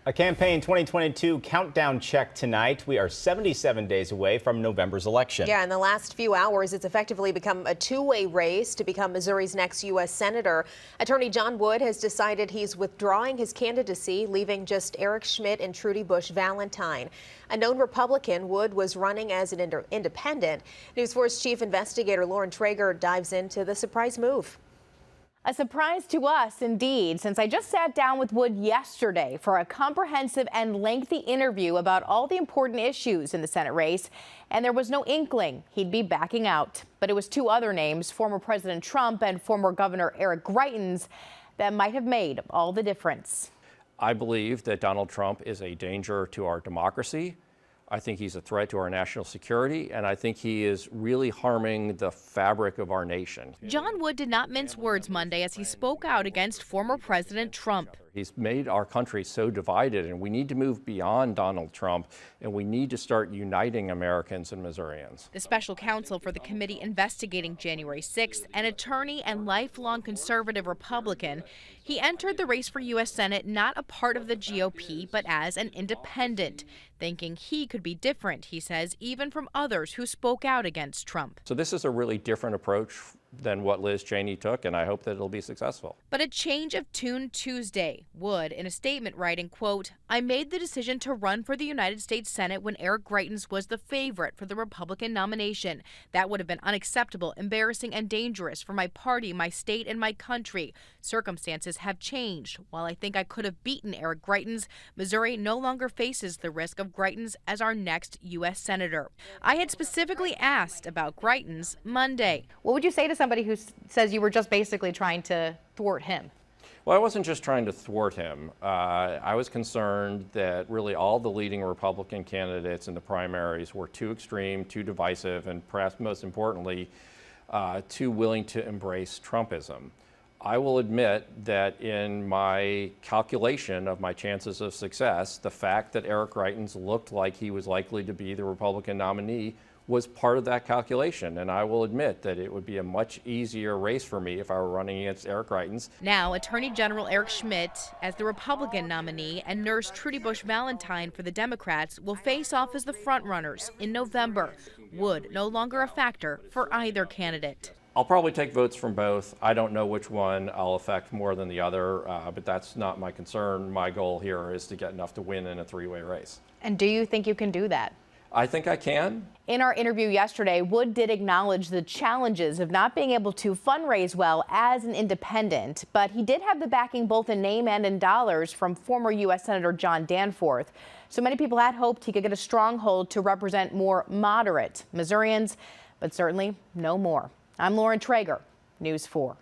A campaign 2022 countdown check tonight. We are 77 days away from November's election. Yeah, in the last few hours, it's effectively become a two-way race to become Missouri's next U.S. Senator. Attorney John Wood has decided he's withdrawing his candidacy, leaving just Eric Schmitt and Trudy Busch Valentine. A known Republican, Wood was running as an independent. News 4's chief investigator Lauren Traeger dives into the surprise move. A surprise to us, indeed, since I just sat down with Wood yesterday for a comprehensive and lengthy interview about all the important issues in the Senate race, and there was no inkling he'd be backing out. But it was two other names, former President Trump and former Governor Eric Greitens, that might have made all the difference. I believe that Donald Trump is a danger to our democracy. I think he's a threat to our national security, and I think he is really harming the fabric of our nation. John Wood did not mince words Monday as he spoke out against former President Trump. He's made our country so divided, and we need to move beyond Donald Trump, and we need to start uniting Americans and Missourians. The special counsel for the committee investigating January 6th, an attorney and lifelong conservative Republican, he entered the race for U.S. Senate not a part of the GOP, but as an independent, thinking he could be different, he says, even from others who spoke out against Trump. So this is a really different approach than what Liz Cheney took, and I hope that it'll be successful. But a change of tune Tuesday. Wood, in a statement writing, quote, "I made the decision to run for the United States Senate when Eric Greitens was the favorite for the Republican nomination. That would have been unacceptable, embarrassing, and dangerous for my party, my state, and my country. Circumstances have changed. While I think I could have beaten Eric Greitens, Missouri no longer faces the risk of Greitens as our next U.S. Senator." I had specifically asked about Greitens Monday. What would you say to somebody who says you were just basically trying to thwart him? Well, I wasn't just trying to thwart him. I was concerned that really all the leading Republican candidates in the primaries were too extreme, too divisive, and perhaps most importantly, too willing to embrace Trumpism. I will admit that in my calculation of my chances of success, the fact that Eric Greitens looked like he was likely to be the Republican nominee was part of that calculation, and I will admit that it would be a much easier race for me if I were running against Eric Greitens. Now, Attorney General Eric Schmitt, as the Republican nominee, and nurse Trudy Busch Valentine for the Democrats will face off as the frontrunners in November. Wood no longer a factor for either candidate. I'll probably take votes from both. I don't know which one I'll affect more than the other, but that's not my concern. My goal here is to get enough to win in a three-way race. And do you think you can do that? I think I can. In our interview yesterday, Wood did acknowledge the challenges of not being able to fundraise well as an independent, but he did have the backing both in name and in dollars from former U.S. Senator John Danforth. So many people had hoped he could get a stronghold to represent more moderate Missourians, but certainly no more. I'm Lauren Traeger, News 4.